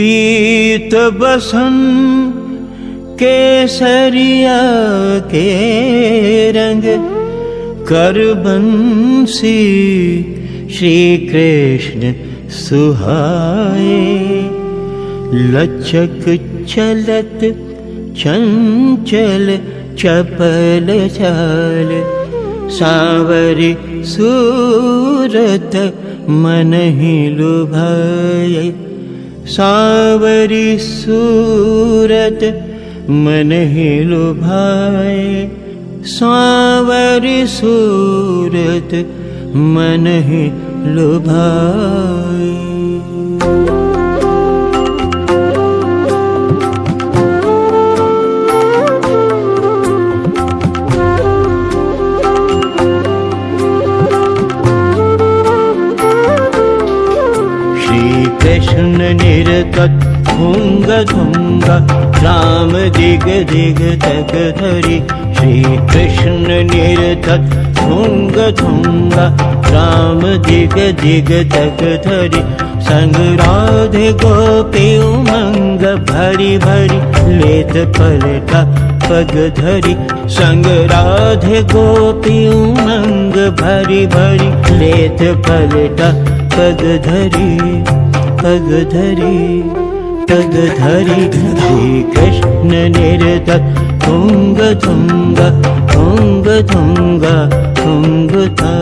पीत बसन केसरिया के रंग कर बंसी श्री कृष्ण सुहाए। लचक चलत चंचल चपल चाल सांवरी सूरत मन ही लुभाए। सांवरी सूरत मन ही लुभाए। सांवरी सूरत मन ही लुभाए। कृष्ण निरतत भुंग धुंग राम दिग दिग तक धरी। श्री कृष्ण निरतत भुंग धुंग राम दिग दिग तक धरी। संग राधे गोपी उमंग भरी भरी लेत पलटा पग धरी। संग राधे गोपी उमंग भरी भरी लेत पलटा पग धरी। पग धरी पग धरी श्री कृष्ण निरतत भुंग धुंग भुंग धुंग भुंग था।